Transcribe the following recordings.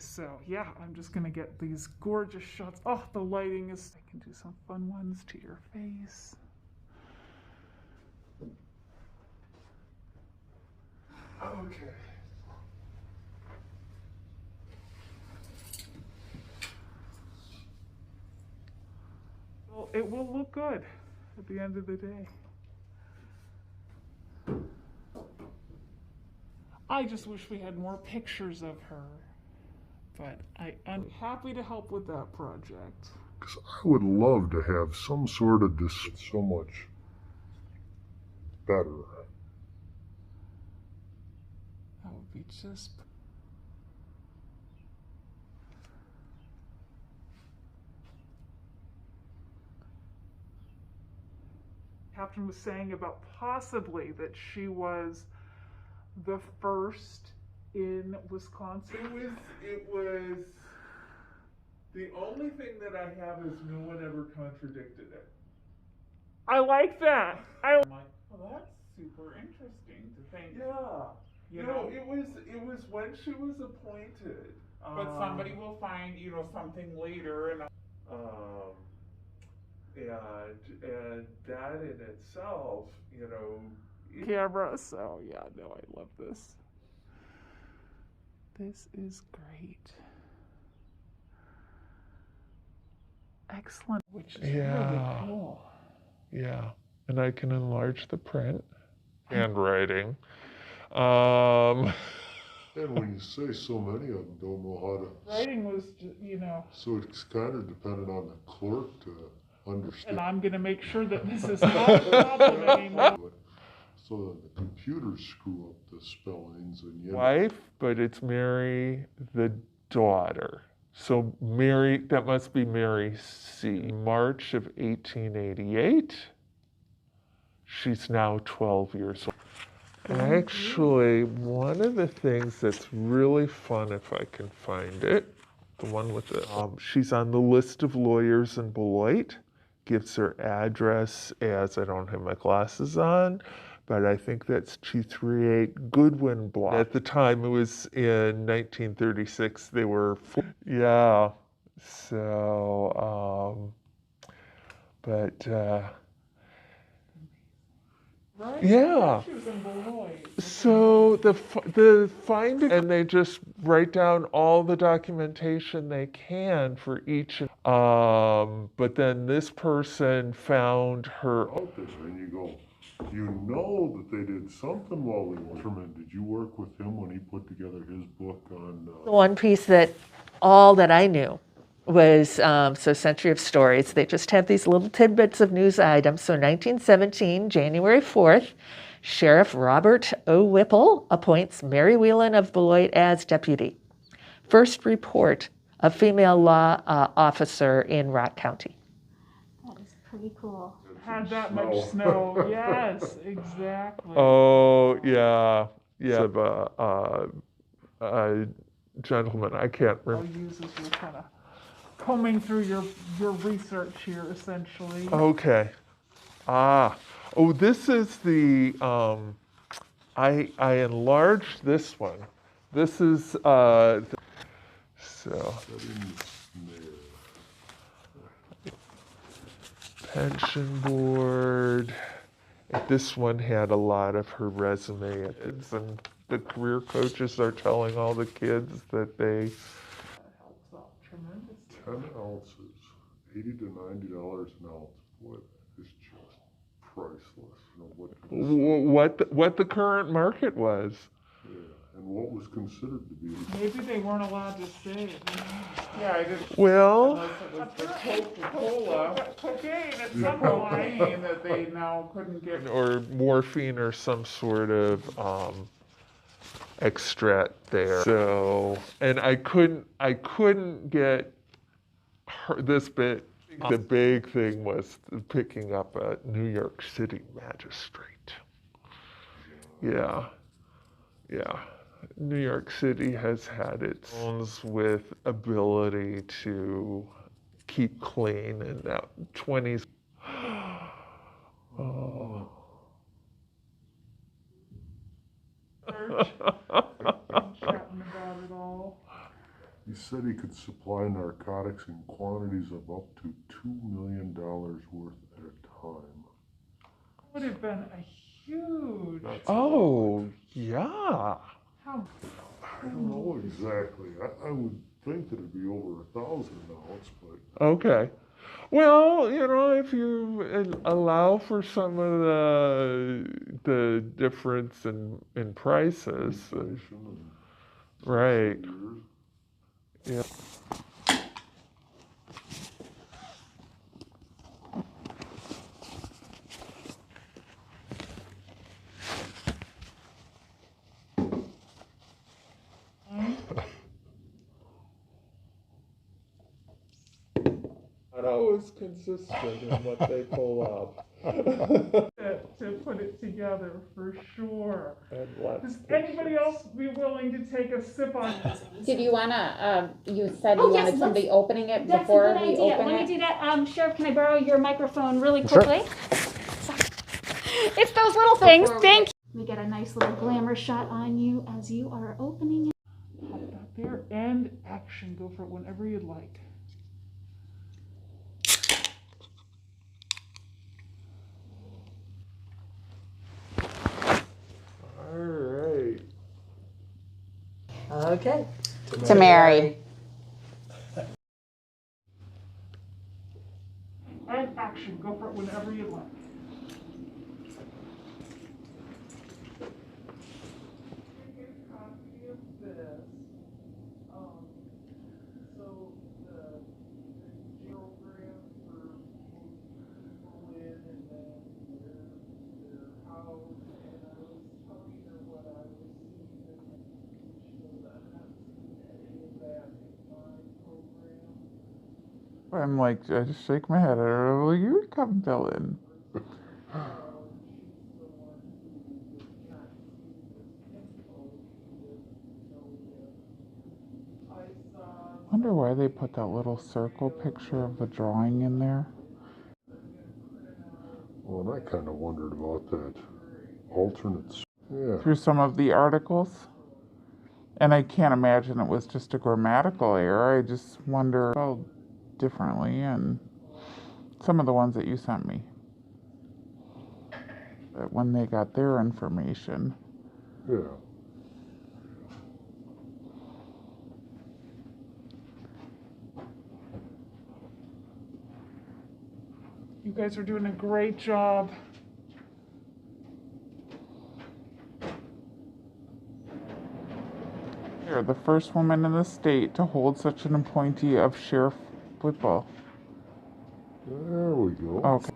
so yeah, I'm just gonna get these gorgeous shots. Oh, the lighting is, I can do some fun ones to your face. Okay. Well, it will look good at the end of the day. I just wish we had more pictures of her, but I'm happy to help with that project. Because I would love to have some sort of this so much better. That would be just. Captain was saying about possibly that she was the first in Wisconsin. It was the only thing that I have is no one ever contradicted it. I like that. I'm like, well, that's super interesting to think. Yeah. You know, it was when she was appointed. But somebody will find, something later, and that in itself, Camera. So yeah, no, I love this. This is great. Excellent. Which is really cool. Yeah, and I can enlarge the print. Handwriting. And when you say so many of them don't know how to. Writing was, So it's kind of dependent on the clerk to understand. And I'm going to make sure that this is not a problem anymore. So that the computers screw up the spellings and Wife, but it's Mary the daughter. So Mary, that must be Mary C. March of 1888. She's now 12 years old. Actually, one of the things that's really fun, if I can find it, the one with the, she's on the list of lawyers in Beloit, gives her address as, I don't have my glasses on, but I think that's 238 Goodwin Block. At the time, it was in 1936, they were, yeah, so, Right? yeah. She was in Beloit. So the finding, and they just write down all the documentation they can for each. But then this person found her. out there, and you go, you know that they did something while they were. Did you work with him when he put together his book on? The one piece that all that I knew was so Century of Stories. They just have these little tidbits of news items. So 1917, January 4th, Sheriff Robert O. Whipple appoints Mary Whelan of Beloit as deputy. First report of female law officer in Rock County. That is pretty cool. Had that much snow. Yes, exactly. Oh yeah, yeah. A gentleman, I can't I'll remember. use as you're kind of combing through your research here, essentially. Okay. Oh, this is the. I enlarged this one. This is so. Pension board. This one had a lot of her resume. And the career coaches are telling all the kids that they. That helps out tremendously. 10 ounces, $80 to $90 an ounce. What is just priceless. What the current market was. Yeah, and what was considered to be. Maybe they weren't allowed to say it. Yeah, I didn't. Well, Unless it was the Coca-Cola. Cocaine at some point that they now couldn't get. or morphine or some sort of extract there. So, and I couldn't get this bit. The big thing was picking up a New York City magistrate. Yeah. New York City has had its ones with ability to keep clean in that 20s. Oh. Chatting about it all. He said he could supply narcotics in quantities of up to $2 million worth at a time. Would have been a huge. That's Oh, yeah. How I don't know exactly. I would think that it'd be over 1,000 ounce, but Okay. Well, if you allow for some of the difference in prices, inflation and right? years. Yeah. Not always consistent in what they pull up. to put it together for sure. And lots Does of anybody pictures. else be willing to take a sip on this? Did you wanna, you said Oh, you yes, wanted somebody let's- opening it That's a before good we idea. open Let me it? do that. Sheriff, can I borrow your microphone really Sure. quickly? It's those little things. Before we Thank you. We get a nice little glamour shot on you as you are opening it. Pop that there and action. Go for it whenever you'd like. All right. Okay. To Mary. And action. Go for it whenever you'd like. Take a copy of this. So the jail grant for people in and then their house, and I was telling her what I received and she goes, I'm not seeing any of that in my program. I'm like, I just shake my head at her. Well, you would come fill in. Wonder why they put that little circle picture of the drawing in there. Well, and I kind of wondered about that alternates. Yeah. Through some of the articles. And I can't imagine it was just a grammatical error. I just wonder spelled differently and some of the ones that you sent me. But when they got their information. Yeah. You guys are doing a great job. You're the first woman in the state to hold such an appointee of Sheriff Whipple. There we go. Okay.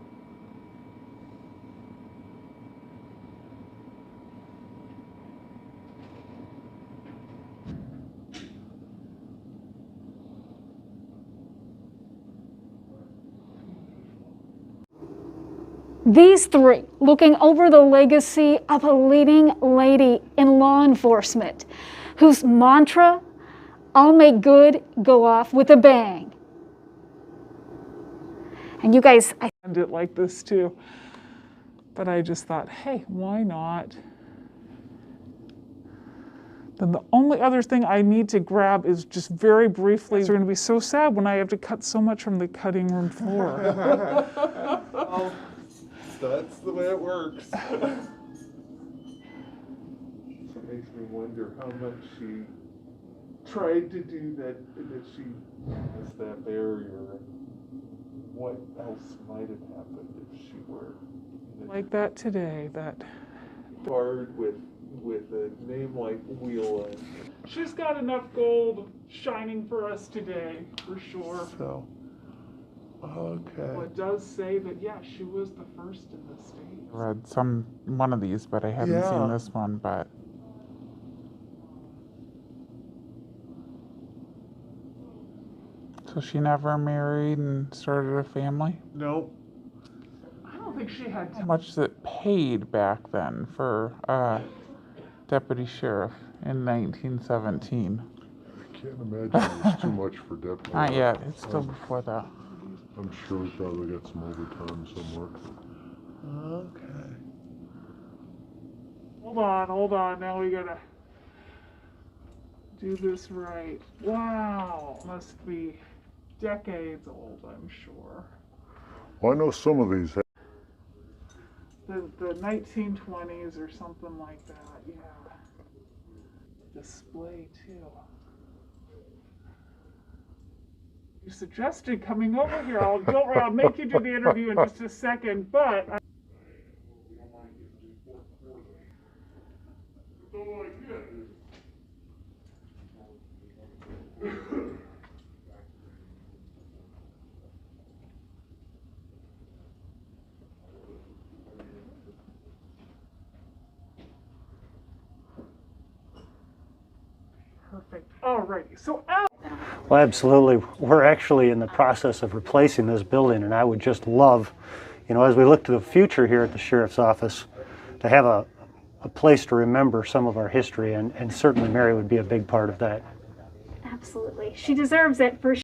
These three looking over the legacy of a leading lady in law enforcement whose mantra, I'll make good, go off with a bang. And you guys, I End it like this too. But I just thought, hey, why not? Then the only other thing I need to grab is just very briefly, it's going to be so sad when I have to cut so much from the cutting room floor. Well, that's the way it works. It makes me wonder how much she tried to do that she missed that barrier. What else might have happened if she were in a Like that today, that card with a name like Wheelan? she's got enough gold shining for us today, for sure. So, Well, okay. it does say that, yeah, she was the first in the state. I read one of these, but I hadn't Yeah. seen this one, but so she never married and started a family? Nope. I don't think she had How much is it paid back then for deputy sheriff in 1917? I can't imagine it was too much for deputy. Not yet, it's still before that. I'm sure we probably got some overtime somewhere. Okay. Hold on. Now we gotta do this right. Wow, must be decades old, I'm sure. Well, I know some of these, The 1920s or something like that, yeah. Display too. You suggested coming over here. Don't worry, I'll make you do the interview in just a second, but perfect. Alrighty, so Al. Well, absolutely. We're actually in the process of replacing this building, and I would just love, as we look to the future here at the Sheriff's Office, to have a place to remember some of our history, and certainly Mary would be a big part of that. Absolutely. She deserves it for